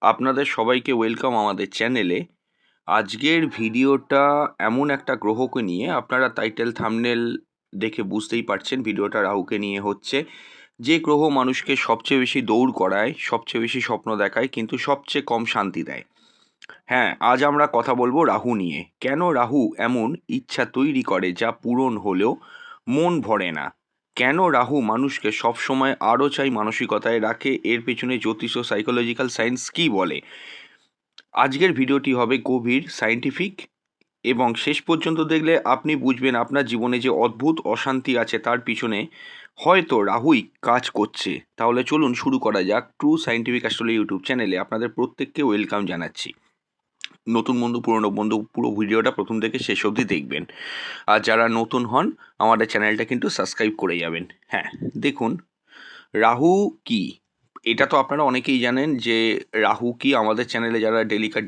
আপনাদের সবাইকে ওয়েলকাম আমাদের চ্যানেলে। আজকের ভিডিওটা এমন একটা গ্রহকে নিয়ে, আপনারা টাইটেল থাম্বনেল দেখে বুঝতেই পারছেন ভিডিওটা রাহুকে নিয়ে হচ্ছে। যে গ্রহ মানুষকে সবচেয়ে বেশি দৌড় করায়, সবচেয়ে বেশি স্বপ্ন দেখায়, কিন্তু সবচেয়ে কম শান্তি দেয়। হ্যাঁ, আজ আমরা কথা বলবো রাহু নিয়ে। কেন রাহু এমন ইচ্ছা তৈরি করে যা পূরণ হলেও মন ভরে না? কেন রাহু মানুষকে সবসময় আরও চাই মানসিকতায় রাখে? এর পেছনে জ্যোতিষ ও সাইকোলজিক্যাল সায়েন্স কী বলে? আজকের ভিডিওটি হবে গভীর সায়েন্টিফিক, এবং শেষ পর্যন্ত দেখলে আপনি বুঝবেন আপনার জীবনে যে অদ্ভুত অশান্তি আছে তার পিছনে হয়তো রাহুই কাজ করছে। তাহলে চলুন শুরু করা যাক। ট্রু সায়েন্টিফিক অ্যাস্ট্রোলজি ইউটিউব চ্যানেলে আপনাদের প্রত্যেককে ওয়েলকাম জানাচ্ছি। নতুন বন্ধু, পুরনো বন্ধু, পুরো ভিডিওটা প্রথম থেকে শেষ অবধি দেখবেন। আর যারা নতুন হন, আমাদের চ্যানেলটা কিন্তু সাবস্ক্রাইব করে যাবেন। হ্যাঁ, দেখুন, রাহু কি? এটা তো আপনারা অনেকেই জানেন যে রাহু কি। আমাদের চ্যানেলে যারা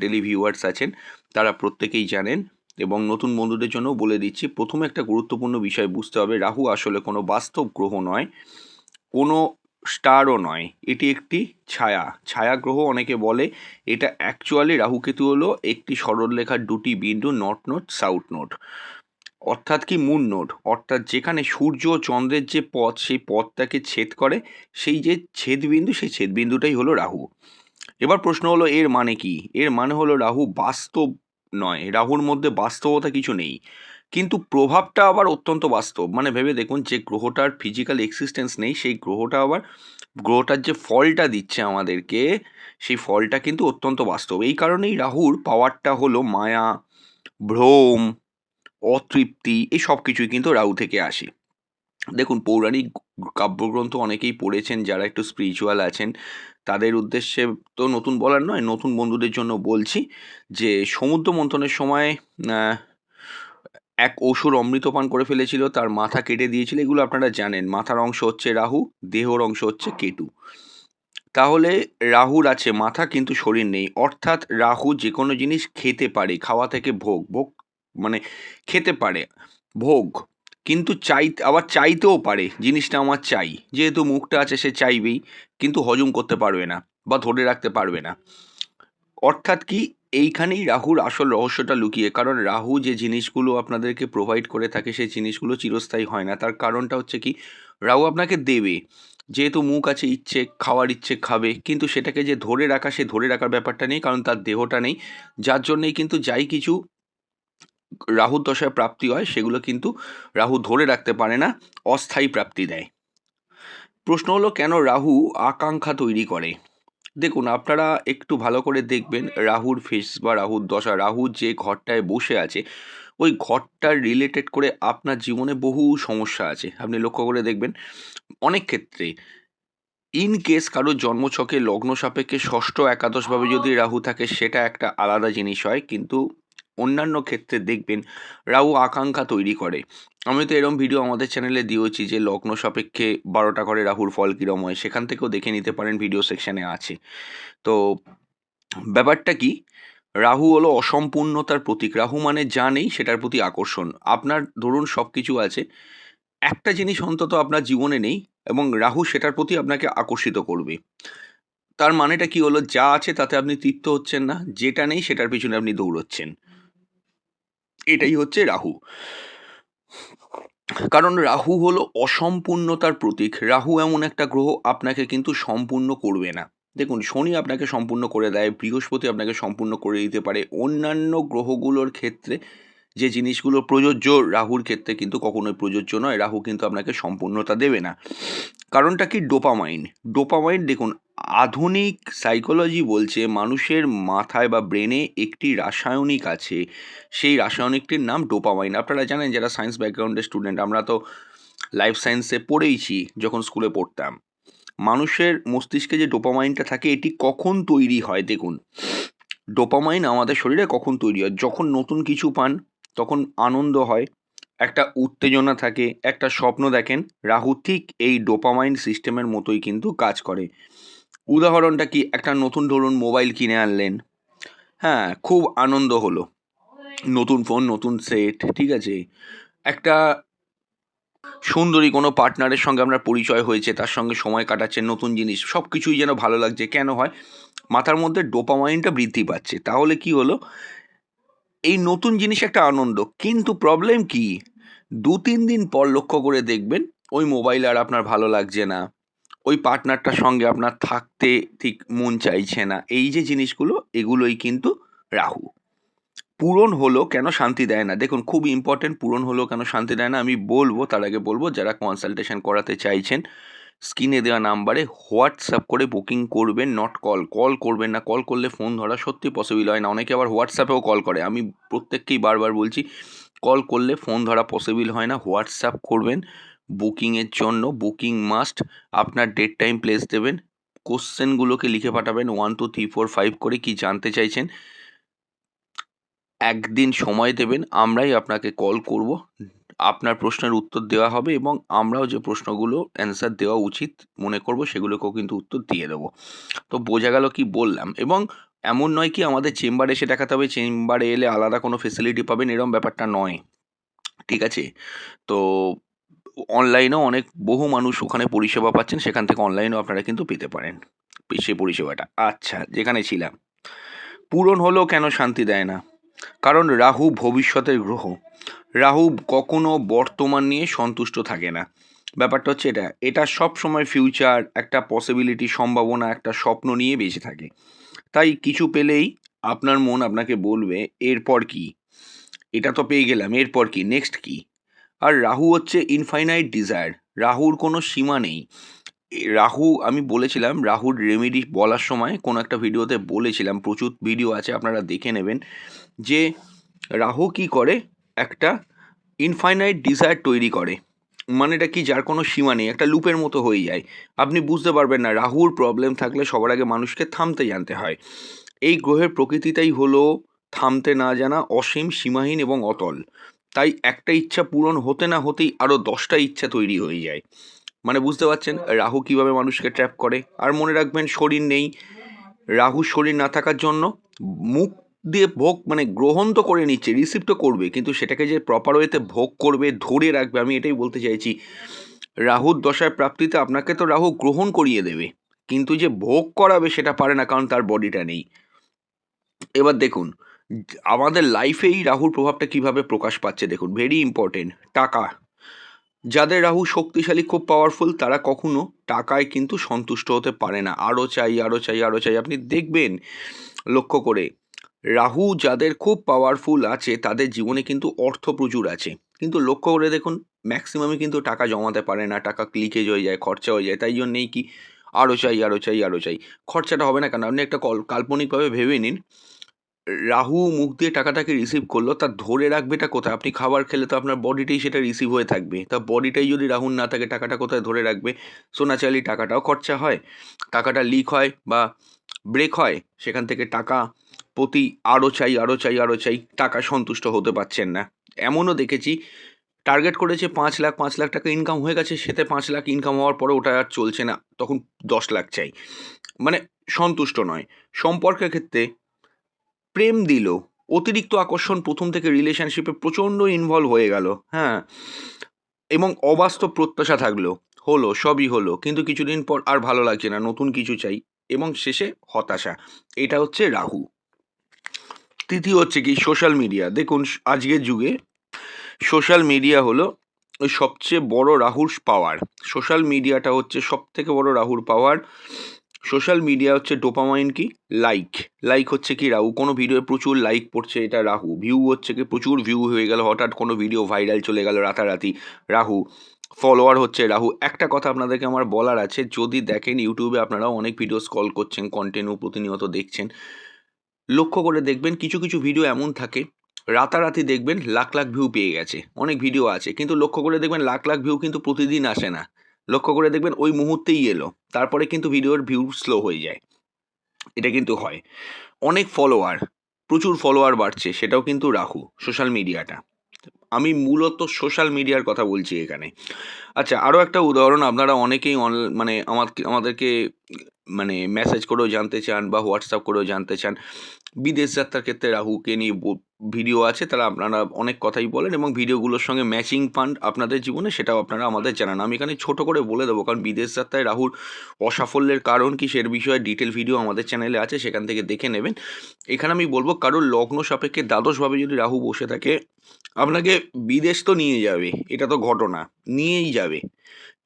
ডেলি ভিউয়ার্স আছেন তারা প্রত্যেকেই জানেন, এবং নতুন বন্ধুদের জন্য বলে দিচ্ছি। প্রথমে একটা গুরুত্বপূর্ণ বিষয় বুঝতে হবে, রাহু আসলে কোনো বাস্তব গ্রহ নয়, কোনো স্টারও নয়। এটি একটি ছায়া গ্রহ অনেকে বলে। এটা অ্যাকচুয়ালি রাহুকেতু হলো একটি সরলরেখার দুটি বিন্দু, নর্থ নোড সাউথ নোড, অর্থাৎ কি মুন নোড, অর্থাৎ যেখানে সূর্য ও চন্দ্রের যে পথ সেই পথটাকে ছেদ করে, সেই যে ছেদবিন্দু, সেই ছেদবিন্দুটাই হলো রাহু। এবার প্রশ্ন হলো এর মানে কি? এর মানে হলো রাহু বাস্তব নয়, রাহুর মধ্যে বাস্তবতা কিছু নেই, কিন্তু প্রভাবটা আবার অত্যন্ত বাস্তব। মানে ভেবে দেখুন, যে গ্রহটার ফিজিক্যাল এক্সিস্টেন্স নেই, সেই গ্রহটা আবার গ্রহটার যে ফলটা দিচ্ছে আমাদেরকে, সেই ফলটা কিন্তু অত্যন্ত বাস্তব। এই কারণেই রাহুর পাওয়ারটা হলো মায়া, ভ্রম, অতৃপ্তি, এই সব কিছুই কিন্তু রাহু থেকে আসে। দেখুন, পৌরাণিক কাব্যগ্রন্থ অনেকেই পড়েছেন, যারা একটু স্পিরিচুয়াল আছেন তাদের উদ্দেশ্যে তো নতুন বলার নয়, নতুন বন্ধুদের জন্য বলছি যে সমুদ্র মন্থনের সময় আহ, এক অসুর অমৃত পান করে ফেলেছিল, তার মাথা কেটে দিয়েছিল, এগুলো আপনারা জানেন। মাথার অংশ হচ্ছে রাহু, দেহর অংশ হচ্ছে কেতু। তাহলে রাহুর আছে মাথা কিন্তু শরীর নেই, অর্থাৎ রাহু যে কোনো জিনিস খেতে পারে, খাওয়া থেকে ভোগ, ভোগ মানে খেতে পারে, ভোগ, কিন্তু আবার চাইতেও পারে জিনিসটা আমার চাই। যেহেতু মুখটা আছে সে চাইবেই, কিন্তু হজম করতে পারবে না বা ধরে রাখতে পারবে না। অর্থাৎ কি, এইখানেই রাহুর আসল রহস্যটা লুকিয়ে। কারণ রাহু যে জিনিসগুলো আপনাদেরকে প্রোভাইড করে থাকে সেই জিনিসগুলো চিরস্থায়ী হয় না। তার কারণটা হচ্ছে কি, রাহু আপনাকে দেবে, যেহেতু মুখ আছে, ইচ্ছে খাওয়ার ইচ্ছে খাবে, কিন্তু সেটাকে যে ধরে রাখা, সে ধরে রাখার ব্যাপারটা নেই, কারণ তার দেহটা নেই। যার জন্যেই কিন্তু যাই কিছু রাহুর দশায় প্রাপ্তি হয় সেগুলো কিন্তু রাহু ধরে রাখতে পারে না, অস্থায়ী প্রাপ্তি দেয়। প্রশ্ন হলো কেন রাহু আকাঙ্ক্ষা তৈরি করে? দেখুন, আপনারা একটু ভালো করে দেখবেন রাহুর ফেস বা রাহুর দশা, রাহু যে ঘরটায় বসে আছে ওই ঘরটার রিলেটেড করে আপনার জীবনে বহু সমস্যা আছে। আপনি লক্ষ্য করে দেখবেন অনেক ক্ষেত্রে, ইন কেস কারোর জন্মছকে লগ্ন সাপেক্ষে ষষ্ঠ একাদশভাবে যদি রাহু থাকে সেটা একটা আলাদা জিনিস হয়, কিন্তু অন্যান্য ক্ষেত্রে দেখবেন রাহু আকাঙ্ক্ষা তৈরি করে। আমি তো এরম ভিডিও আমাদের চ্যানেলে দিয়েছি যে লগ্ন সাপেক্ষে 12টা ঘরে রাহুর ফল কীরম হয়, সেখান থেকেও দেখে নিতে পারেন, ভিডিও সেকশনে আছে। তো ব্যাপারটা কি, রাহু হলো অসম্পূর্ণতার প্রতীক। রাহু মানে যা নেই সেটার প্রতি আকর্ষণ। আপনার ধরুন সব কিছু আছে, একটা জিনিস অন্তত আপনার জীবনে নেই, এবং রাহু সেটার প্রতি আপনাকে আকর্ষিত করবে। তার মানেটা কি হলো, যা আছে তাতে আপনি তৃপ্ত হচ্ছেন না, যেটা নেই সেটার পিছনে আপনি দৌড়চ্ছেন। এটাই হচ্ছে রাহু। কারণ রাহু হলো অসম্পূর্ণতার প্রতীক। রাহু এমন একটা গ্রহ আপনাকে কিন্তু সম্পূর্ণ করবে না। দেখুন, শনি আপনাকে সম্পূর্ণ করে দেয়, বৃহস্পতি আপনাকে সম্পূর্ণ করে দিতে পারে, অন্যান্য গ্রহগুলোর ক্ষেত্রে যে জিনিসগুলো প্রযোজ্য রাহুর ক্ষেত্রে কিন্তু কখনোই প্রযোজ্য নয়। রাহু কিন্তু আপনাকে সম্পূর্ণতা দেবে না। কারণটা কি, ডোপামাইন। ডোপামাইন দেখুন, আধুনিক সাইকোলজি বলছে মানুষের মাথায় বা ব্রেনে একটি রাসায়নিক আছে, সেই রাসায়নিকটির নাম ডোপামাইন। আপনারা জানেন, যারা সায়েন্স ব্যাকগ্রাউন্ডের স্টুডেন্ট, আমরা তো লাইফ সায়েন্সে পড়েইছি যখন স্কুলে পড়তাম। মানুষের মস্তিষ্কে যে ডোপামাইনটা থাকে, এটি কখন তৈরি হয় দেখুন। ডোপামাইন আমাদের শরীরে কখন তৈরি হয়, যখন নতুন কিছু পান তখন আনন্দ হয়, একটা উত্তেজনা থাকে, একটা স্বপ্ন দেখেন। রাহু ঠিক এই ডোপামাইন সিস্টেমের মতোই কিন্তু কাজ করে। উদাহরণটা কি, একটা নতুন ধরুন মোবাইল কিনে আনলেন, হ্যাঁ, খুব আনন্দ হলো, নতুন ফোন, নতুন সেট, ঠিক আছে। একটা সুন্দরী কোনো পার্টনারের সঙ্গে আপনার পরিচয় হয়েছে, তার সঙ্গে সময় কাটাচ্ছেন, নতুন জিনিস, সব কিছুই যেন ভালো লাগছে। কেন হয়? মাথার মধ্যে ডোপামাইনটা বৃদ্ধি পাচ্ছে। তাহলে কি হলো, এই নতুন জিনিস একটা আনন্দ, কিন্তু প্রবলেম কি, 2-3 দিন পর লক্ষ্য করে দেখবেন ওই মোবাইল আর আপনার ভালো লাগছে না, ওই পার্টনারটার সঙ্গে আপনার থাকতে ঠিক মন চাইছে না। এই যে জিনিসগুলো, এগুলোই কিন্তু রাহু। পূরণ হলো কেন শান্তি দেয় না, দেখুন খুব ইম্পর্টেন্ট, পূরণ হলো কেন শান্তি দেয় না আমি বলবো। তার আগে বলবো, যারা কনসালটেশন করাতে চাইছেন স্ক্রিনে দেওয়া নাম্বারে হোয়াটসঅ্যাপ করে বুকিং করবেন, নট কল। কল করবেন না, কল করলে ফোন ধরা সত্যি পসিবল হয় না। অনেকে আবার হোয়াটসঅ্যাপেও কল করে, আমি প্রত্যেককেই বারবার বলছি কল করলে ফোন ধরা পসিবল হয় না। হোয়াটসঅ্যাপ করবেন বুকিংয়ের জন্য, বুকিং মাস্ট। আপনার ডেট টাইম প্লেস দেবেন, কোশ্চেনগুলোকে লিখে পাঠাবেন 1 2 3 4 5 করে, কি জানতে চাইছেন। একদিন সময় দেবেন, আমরাই আপনাকে কল করব, আপনার প্রশ্নের উত্তর দেওয়া হবে এবং আমরাও যে প্রশ্নগুলো অ্যান্সার দেওয়া উচিত মনে করব সেগুলোকেও কিন্তু উত্তর দিয়ে দেবো। তো বোঝা গেল কি বললাম। এবং এমন নয় কি আমাদের চেম্বারে এসে দেখাতে হবে, চেম্বারে এলে আলাদা কোনো ফেসিলিটি পাবেন, এরম ব্যাপারটা নয়, ঠিক আছে? তো অনলাইনেও অনেক বহু মানুষ ওখানে পরিষেবা পাচ্ছেন, সেখান থেকে অনলাইনেও আপনারা কিন্তু পেতে পারেন সেই পরিষেবাটা। আচ্ছা, যেখানে ছিলাম, পূরণ হলেও কেন শান্তি দেয় না, কারণ রাহু ভবিষ্যতের গ্রহ। রাহু কখনো বর্তমান নিয়ে সন্তুষ্ট থাকে না। ব্যাপারটা হচ্ছে এটা সব সময় ফিউচার, একটা পসিবিলিটি, সম্ভাবনা, একটা স্বপ্ন নিয়ে বেঁচে থাকে। তাই কিছু পেলেই আপনার মন আপনাকে বলবে এরপর কি, এটা তো পেয়ে গেলাম, এরপর কি, নেক্সট কি। আর রাহু হচ্ছে ইনফাইনাইট ডিজায়ার, রাহুর কোনো সীমা নেই। রাহু, আমি বলেছিলাম রাহুর রেমেডি বলার সময় কোনো একটা ভিডিওতে বলেছিলাম, প্রচুর ভিডিও আছে আপনারা দেখে নেবেন, যে রাহু কি করে, একটা ইনফাইনাইট ডিজায়ার তৈরি করে। মানেটা কি, যার কোনো সীমা নেই, একটা লুপের মতো হয়ে যায়। আপনি বুঝতে পারবেন না। রাহুর প্রবলেম থাকলে সবার আগে মানুষকে থামতে জানতে হয়। এই গ্রহের প্রকৃতিটাই হলো থামতে না জানা, অসীম, সীমাহীন এবং অতল। তাই একটা ইচ্ছা পূরণ হতে না হতেই আরও 10টা ইচ্ছা তৈরি হয়ে যায়। মানে বুঝতে পারছেন রাহু কিভাবে মানুষকে ট্র্যাপ করে। আর মনে রাখবেন, শরীর নেই, রাহু শরীর না থাকার জন্য মুখ দিয়ে ভোগ, মানে গ্রহণ তো করে নিচ্ছে, রিসিভ তো করবে, কিন্তু সেটাকে যে প্রপার ওয়েতে ভোগ করবে, ধরে রাখবে, আমি এটাই বলতে চাইছি। রাহুর দশায় প্রাপ্তিতে আপনাকে তো রাহু গ্রহণ করিয়ে দেবে, কিন্তু যে ভোগ করাবে সেটা পারে না, কারণ তার বডিটা নেই। এবার দেখুন আমাদের লাইফেই রাহুর প্রভাবটা কিভাবে প্রকাশ পাচ্ছে, দেখুন ভেরি ইম্পর্টেন্ট। টাকা, যাদের রাহু শক্তিশালী, খুব পাওয়ারফুল, তারা কখনো টাকায় কিন্তু সন্তুষ্ট হতে পারে না, আরও চাই, আরও চাই, আরও চাই। আপনি দেখবেন লক্ষ্য করে, রাহু যাদের খুব পাওয়ারফুল আছে তাদের জীবনে কিন্তু অর্থ প্রচুর আছে, কিন্তু লক্ষ্য করে দেখুন ম্যাক্সিমামই কিন্তু টাকা জমাতে পারে না, টাকা লিকেজ হয়ে যায়, খরচা হয়ে যায়। তাই জন্যেই কি, আরও চাই, আরও চাই, আরও চাই। খরচাটা হবে না কেন, আপনি একটা কাল্পনিকভাবে ভেবে নিন, রাহু মুখ দিয়ে টাকাটাকে রিসিভ করলো, তা ধরে রাখবেটা কোথায়? আপনি খাবার খেলে তো আপনার বডিটাই সেটা রিসিভ হয়ে থাকবে, তা বডিটাই যদি রাহুর না থাকে, টাকাটা কোথায় ধরে রাখবে? সো ন্যাচারালি টাকাটাও খরচা হয়, টাকাটা লিক হয় বা ব্রেক হয়, সেখান থেকে টাকা প্রতি আরও চাই, আরও চাই, আরও চাই, টাকা সন্তুষ্ট হতে পারছেন না। এমনও দেখেছি, টার্গেট করেছে 5 লাখ, 5 লাখ টাকা ইনকাম হয়ে গেছে, সেতে 5 লাখ ইনকাম হওয়ার পরে ওটা আর চলছে না, তখন 10 লাখ চাই, মানে সন্তুষ্ট নয়। সম্পর্কের ক্ষেত্রে প্রেম দিল, অতিরিক্ত আকর্ষণ প্রথম থেকে রিলেশনশিপে প্রচণ্ড ইনভলভ হয়ে গেল, হ্যাঁ, এবং অবাস্তব প্রত্যাশা থাকলো, হলো, সবই হলো, কিন্তু কিছুদিন পর আর ভালো লাগছে না, নতুন কিছু চাই, এবং শেষে হতাশা। এটা হচ্ছে রাহু। তৃতীয় হচ্ছে কি, সোশ্যাল মিডিয়া। দেখুন আজকের যুগে সোশ্যাল মিডিয়া হলো ওই সবচেয়ে বড় রাহুর পাওয়ার। সোশ্যাল মিডিয়াটা হচ্ছে সব থেকে বড় রাহুর পাওয়ার। সোশ্যাল মিডিয়া হচ্ছে ডোপামাইন, কি লাইক, লাইক হচ্ছে কি রাহু, কোনো ভিডিওয়ে প্রচুর লাইক পড়ছে, এটা রাহু। ভিউ হচ্ছে কি প্রচুর ভিউ হয়ে গেল, হঠাৎ কোনো ভিডিও ভাইরাল চলে গেল রাতারাতি, রাহু। ফলোয়ার হচ্ছে রাহু। একটা কথা আপনাদেরকে আমার বলার আছে, যদি দেখেন ইউটিউবে আপনারাও অনেক ভিডিও স্ক্রল করছেন, কন্টিনিউ প্রতিনিয়ত দেখছেন, লক্ষ্য করে দেখবেন কিছু কিছু ভিডিও এমন থাকে, রাতারাতি দেখবেন লাখ লাখ ভিউ পেয়ে গেছে, অনেক ভিডিও আছে, কিন্তু লক্ষ্য করে দেখবেন লাখ লাখ ভিউ কিন্তু প্রতিদিন আসে না। লক্ষ্য করে দেখবেন ওই মুহূর্তেই এলো, তারপরে কিন্তু ভিডিওর ভিউ স্লো হয়ে যায়, এটা কিন্তু হয়। অনেক ফলোয়ার, প্রচুর ফলোয়ার বাড়ছে, সেটাও কিন্তু রাহু, সোশ্যাল মিডিয়াটা। আমি মূলত সোশ্যাল মিডিয়ার কথা বলছি এখানে। আচ্ছা, আরও একটা উদাহরণ, আপনারা অনেকেই মানে আমাদেরকে মানে মেসেজ করেও জানতে চান বা হোয়াটসঅ্যাপ করেও জানতে চান, বিদেশ যাত্রার ক্ষেত্রে রাহুকে নিয়ে ভিডিও আছে, তারা আপনারা অনেক কথাই বলেন এবং ভিডিওগুলোর সঙ্গে ম্যাচিং পান আপনাদের জীবনে, সেটাও আপনারা আমাদের জানান। আমি এখানে ছোট করে বলে দেবো, কারণ বিদেশ যাত্রায় রাহুর অসাফল্যের কারণ কি সের বিষয়ে ডিটেল ভিডিও আমাদের চ্যানেলে আছে, সেখান থেকে দেখে নেবেন। এখানে আমি বলবো, কারোর লগ্ন সাপেক্ষে দ্বাদশভাবে যদি রাহু বসে থাকে, আপনাকে বিদেশ তো নিয়ে যাবে, এটা তো ঘটনা, নিয়েই যাবে।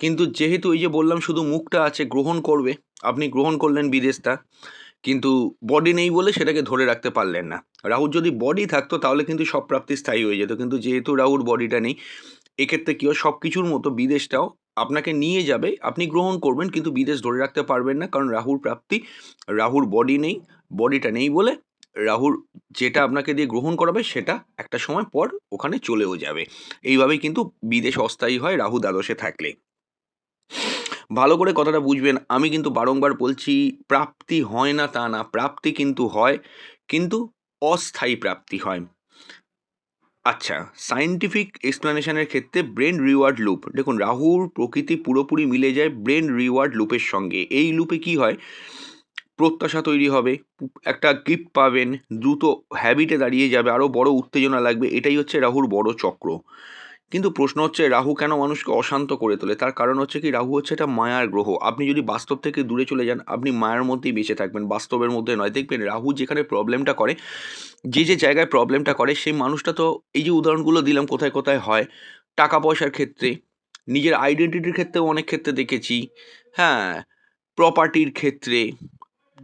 কিন্তু যেহেতু এই যে বললাম শুধু মুখটা আছে, গ্রহণ করবে, আপনি গ্রহণ করলেন বিদেশটা, কিন্তু বডি নেই বলে সেটাকে ধরে রাখতে পারলেন না। রাহুর যদি বডি থাকতো তাহলে কিন্তু সব প্রাপ্তি স্থায়ী হয়ে যেত, কিন্তু যেহেতু রাহুর বডিটা নেই, এক্ষেত্রে কী হয়, সব কিছুর মতো বিদেশটাও আপনাকে নিয়ে যাবে, আপনি গ্রহণ করবেন কিন্তু বিদেশ ধরে রাখতে পারবেন না, কারণ রাহুর প্রাপ্তি, রাহুর বডি নেই, বডিটা নেই বলে রাহুর যেটা আপনাকে দিয়ে গ্রহণ করাবে সেটা একটা সময় পর ওখানে চলেও যাবে। এইভাবেই কিন্তু বিদেশ অস্থায়ী হয় রাহু দ্বাদশে থাকলে। ভালো করে কথাটা বুঝবেন, আমি কিন্তু বারংবার বলছি প্রাপ্তি হয় না তা না, প্রাপ্তি কিন্তু হয়, কিন্তু অস্থায়ী প্রাপ্তি হয়। আচ্ছা, সায়েন্টিফিক এক্সপ্লানেশনের ক্ষেত্রে ব্রেন রিওয়ার্ড লুপ, দেখুন রাহুর প্রকৃতি পুরোপুরি মিলে যায় ব্রেন রিওয়ার্ড লুপের সঙ্গে। এই লুপে কি হয়, প্রত্যাশা তৈরি হবে, একটা গিফট পাবেন, দ্রুত হ্যাবিটে দাঁড়িয়ে যাবে, আরও বড় উত্তেজনা লাগবে, এটাই হচ্ছে রাহুর বড় চক্র। কিন্তু প্রশ্ন হচ্ছে রাহু কেন মানুষকে অশান্ত করে তোলে? তার কারণ হচ্ছে কি, রাহু হচ্ছে একটা মায়ার গ্রহ। আপনি যদি বাস্তব থেকে দূরে চলে যান, আপনি মায়ার মধ্যেই বেঁচে থাকবেন, বাস্তবের মধ্যে নয়। দেখবেন রাহু যেখানে প্রবলেমটা করে, যে জায়গায় প্রবলেমটা করে, সেই মানুষটা তো, এই যে উদাহরণগুলো দিলাম কোথায় কোথায় হয়, টাকা পয়সার ক্ষেত্রে, নিজের আইডেন্টিটির ক্ষেত্রেও অনেক ক্ষেত্রে দেখেছি, হ্যাঁ, প্রপার্টির ক্ষেত্রে,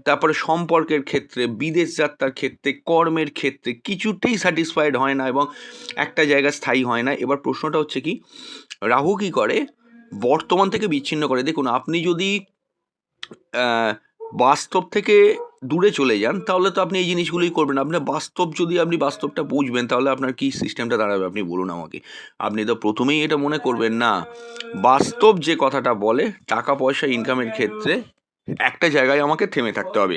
তারপরে সম্পর্কের ক্ষেত্রে, বিদেশ যাত্রার ক্ষেত্রে, কর্মের ক্ষেত্রে কিছুতেই স্যাটিসফাইড হয় না এবং একটা জায়গায় স্থায়ী হয় না। এবার প্রশ্নটা হচ্ছে কি, রাহু কী করে, বর্তমান থেকে বিচ্ছিন্ন করে। দেখুন, আপনি যদি বাস্তব থেকে দূরে চলে যান তাহলে তো আপনি এই জিনিসগুলোই করবেন। আপনার বাস্তব, যদি আপনি বাস্তবটা বুঝবেন তাহলে আপনার কী সিস্টেমটা দাঁড়াবে আপনি বলুন আমাকে। আপনি তো প্রথমেই এটা মনে করবেন না, বাস্তব যে কথাটা বলে টাকা পয়সা ইনকামের ক্ষেত্রে একটা জায়গায় আমাকে থেমে থাকতে হবে,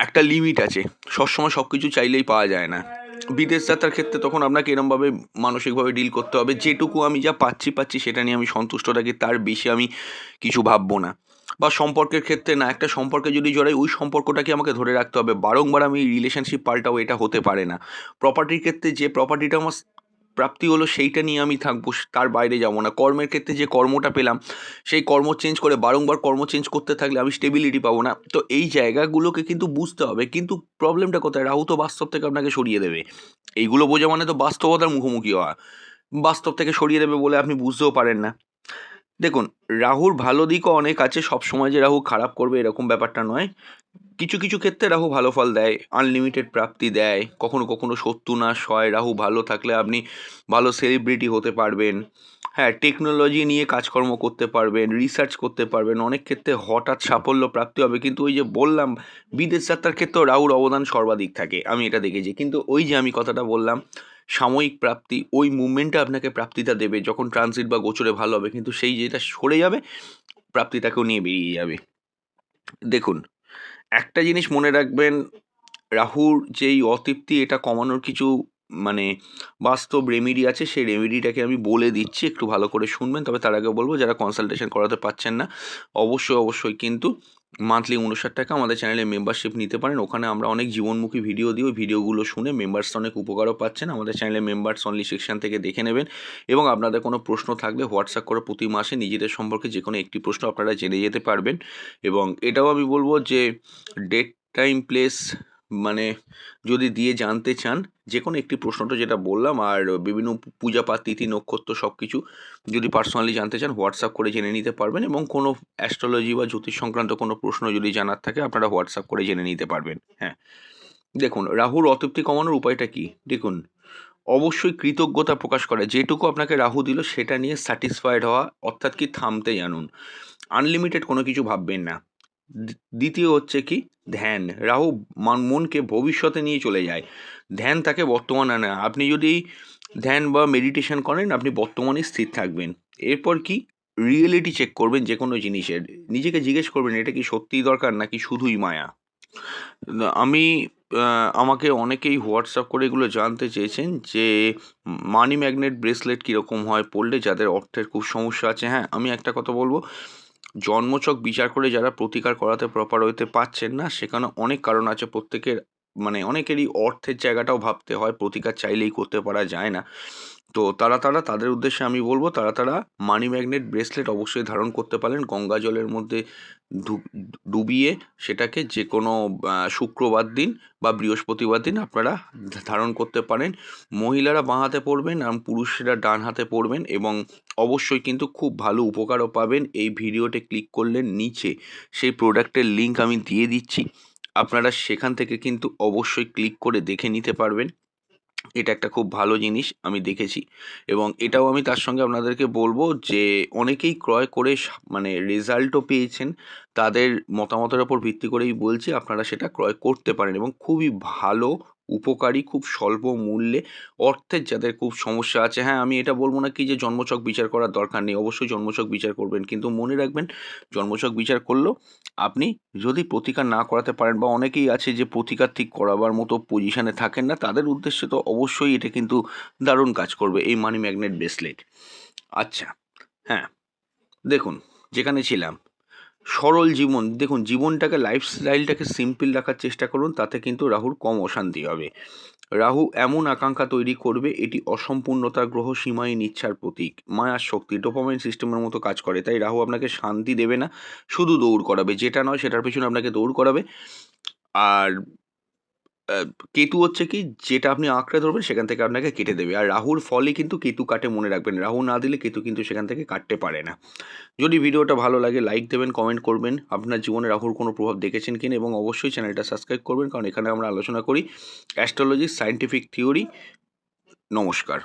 একটা লিমিট আছে, সবসময় সব কিছু চাইলেই পাওয়া যায় না। বিদেশ যাত্রার ক্ষেত্রে তখন আপনাকে এরমভাবে মানসিকভাবে ডিল করতে হবে, যেটুকু আমি যা পাচ্ছি সেটা নিয়ে আমি সন্তুষ্ট থাকি, তার বেশি আমি কিছু ভাববো না। বা সম্পর্কের ক্ষেত্রে না, একটা সম্পর্কে যদি জড়াই, ওই সম্পর্কটাকে আমাকে ধরে রাখতে হবে, বারংবার আমি রিলেশনশিপ পাল্টাবো, এটা হতে পারে না। প্রপার্টির ক্ষেত্রে যে প্রপার্টিটা আমার প্রাপ্তি হলো সেইটা নিয়ে আমি থাকবো, তার বাইরে যাবো না। কর্মের ক্ষেত্রে যে কর্মটা পেলাম, সেই কর্ম চেঞ্জ করে বারংবার কর্ম চেঞ্জ করতে থাকলে আমি স্টেবিলিটি পাবো না। তো এই জায়গাগুলোকে কিন্তু বুঝতে হবে। কিন্তু প্রবলেমটা কোথায়, রাহু তো বাস্তব থেকে আপনাকে সরিয়ে দেবে। এইগুলো বোঝা মানে তো বাস্তবতার মুখোমুখি হওয়া। বাস্তব থেকে সরিয়ে দেবে বলে আপনি বুঝতেও পারেন না। দেখুন, রাহুর ভালো দিকও অনেক আছে, সবসময় যে রাহু খারাপ করবে এরকম ব্যাপারটা নয়। কিছু কিছু ক্ষেত্রে রাহু ভালো ফল দেয়, আনলিমিটেড প্রাপ্তি দেয়, কখনো কখনো শত্রু নাশ হয়। রাহু ভালো থাকলে আপনি ভালো সেলিব্রিটি হতে পারবেন, হ্যাঁ, টেকনোলজি নিয়ে কাজকর্ম করতে পারবেন, রিসার্চ করতে পারবেন, অনেক ক্ষেত্রে হঠাৎ সাফল্য প্রাপ্তি হবে। কিন্তু ওই যে বললাম, বিদেশ যাত্রার ক্ষেত্রেও রাহুর অবদান সর্বাধিক থাকে, আমি এটা দেখেছি। কিন্তু ওই যে আমি কথাটা বললাম, সাময়িক প্রাপ্তি, ওই মুভমেন্টে আপনাকে প্রাপ্তিটা দেবে, যখন ট্রানজিট বা গোচরে ভালো হবে, কিন্তু সেই যেটা সরে যাবে প্রাপ্তিটাকেও নিয়ে বেরিয়ে যাবে। দেখুন, একটা জিনিস মনে রাখবেন, রাহুর যেই অতৃপ্তি, এটা কমানোর কিছু মানে বাস্তব রেমেডি আছে, সেই রেমেডিটাকে আমি বলে দিচ্ছি, একটু ভালো করে শুনবেন। তবে তার আগে বলবো, যারা কনসালটেশন করাতে পারছেন না, অবশ্যই কিন্তু মান্থলি 59 টাকা আমাদের চ্যানেলে মেম্বারশিপ নিতে পারেন। ওখানে আমরা অনেক জীবনমুখী ভিডিও দিই, ওই ভিডিওগুলো শুনে মেম্বার্স অনেক উপকারও পাচ্ছেন। আমাদের চ্যানেলে মেম্বার্স অনলি সেকশন থেকে দেখে নেবেন এবং আপনাদের কোনো প্রশ্ন থাকলে হোয়াটসঅ্যাপ করে প্রতি মাসে নিজেদের সম্পর্কে যে কোনো একটি প্রশ্ন আপনারা জেনে যেতে পারবেন। এবং এটাও আমি বলবো যে ডেট, টাইম, প্লেস মানে যদি দিয়ে জানতে চান, যে কোনো একটি প্রশ্নটা যেটা বললাম, আর বিভিন্ন পূজা পাঠ, তিথি, নক্ষত্র সব কিছু যদি পার্সোনালি জানতে চান, হোয়াটসঅ্যাপ করে জেনে নিতে পারবেন। এবং কোনো অ্যাস্ট্রোলজি বা জ্যোতিষ সংক্রান্ত কোনো প্রশ্ন যদি জানার থাকে, আপনারা হোয়াটসঅ্যাপ করে জেনে নিতে পারবেন। হ্যাঁ, দেখুন, রাহুর অতৃপ্তি কমানোর উপায়টা কি, দেখুন, অবশ্যই কৃতজ্ঞতা প্রকাশ করা, যেটুকু আপনাকে রাহু দিল সেটা নিয়ে স্যাটিসফাইড হওয়া, অর্থাৎ কি থামতে জানুন, আনলিমিটেড কোনো কিছু ভাববেন না। দ্বিতীয় হচ্ছে কি, ধ্যান। রাহু মনকে ভবিষ্যতে নিয়ে চলে যায়, ধ্যান তাকে বর্তমানে আনে। আপনি যদি ধ্যান বা মেডিটেশন করেন, আপনি বর্তমানে স্থির থাকবেন। এরপর কি, রিয়েলিটি চেক করবেন যে কোনো জিনিসের, নিজেকে জিজ্ঞেস করবেন এটা কি সত্যিই দরকার নাকি শুধুই মায়া। আমি আমাকে অনেকেই হোয়াটসঅ্যাপ করে এগুলো জানতে চেয়েছেন যে মানি ম্যাগনেট ব্রেসলেট কীরকম হয় পরলে, যাদের অর্থের খুব সমস্যা আছে। হ্যাঁ, আমি একটা কথা বলবো, জন্মছক বিচার করে যারা প্রতিকার করাতে প্রপার হইতে পারছেন না, সেখানে অনেক কারণ আছে। প্রত্যেকের মানে অনেকেরই অর্থের জায়গাটাও ভাবতে হয়, প্রতিকার চাইলেই করতে পারা যায় না। তো তাদের উদ্দেশ্যে আমি বলবো তারা মানি ম্যাগনেট ব্রেসলেট অবশ্যই ধারণ করতে পারেন। গঙ্গা জলের মধ্যে ডুবিয়ে সেটাকে যে কোনো শুক্রবার দিন বা বৃহস্পতিবার দিন আপনারা ধারণ করতে পারেন। মহিলারা বাঁ হাতে পরবেন আর পুরুষেরা ডান হাতে পরবেন, এবং অবশ্যই কিন্তু খুব ভালো উপকারও পাবেন। এই ভিডিওতে ক্লিক করলে নিচে সেই প্রোডাক্টের লিঙ্ক আমি দিয়ে দিচ্ছি, আপনারা সেখান থেকে কিন্তু অবশ্যই ক্লিক করে দেখে নিতে পারবেন। এটা একটা খুব ভালো জিনিস আমি দেখেছি, এবং এটাও আমি তার সঙ্গে আপনাদেরকে বলবো যে অনেকেই ক্রয় করে মানে রেজাল্টও পেয়েছেন। তাদের মতামতের ওপর ভিত্তি করেই বলছি আপনারা সেটা ক্রয় করতে পারেন, এবং খুবই ভালো, উপকারী, খুব স্বল্প মূল্যে। অর্থের যাদের খুব সমস্যা আছে, হ্যাঁ আমি এটা বলবো না কি যে জন্মছক বিচার করার দরকার নেই, অবশ্যই জন্মছক বিচার করবেন, কিন্তু মনে রাখবেন জন্মছক বিচার করলেও আপনি যদি প্রতিকার না করাতে পারেন, বা অনেকেই আছে যে প্রতিকার ঠিক করাবার মতো পজিশানে থাকেন না, তাদের উদ্দেশ্যে তো অবশ্যই এটা কিন্তু দারুণ কাজ করবে এই মানি ম্যাগনেট ব্রেসলেট। আচ্ছা, হ্যাঁ, দেখুন যেখানে ছিলাম, সরল জীবন, দেখুন জীবনটাকে, লাইফস্টাইলটাকে সিম্পল রাখার চেষ্টা করুন, তাতে কিন্তু রাহুর কম অশান্তি হবে। রাহু এমন আকাঙ্ক্ষা তৈরি করবে, এটি অসম্পূর্ণতার গ্রহ, সীমাহীন ইচ্ছার প্রতীক, মায়ার শক্তি, ডোপামাইন সিস্টেমের মতো কাজ করে। তাই রাহু আপনাকে শান্তি দেবে না, শুধু দৌড় করাবে, যেটা নয় সেটার পেছনে আপনাকে দৌড় করাবে। আর কেতু হচ্ছে কি, যেটা আপনি আঁকড়ে ধরবেন সেখান থেকে আপনাকে কেটে দেবে। আর রাহুর ফলে কিন্তু কেতু কাটে, মনে রাখবেন, রাহু না দিলে কেতু কিন্তু সেখান থেকে কাটতে পারে না। যদি ভিডিওটা ভালো লাগে লাইক দেবেন, কমেন্ট করবেন, আপনার জীবনে রাহুর কোনো প্রভাব দেখেছেন কিনা, এবং অবশ্যই চ্যানেলটা সাবস্ক্রাইব করবেন, কারণ এখানে আমরা আলোচনা করি অ্যাস্ট্রোলজি, সায়েন্টিফিক থিওরি। নমস্কার।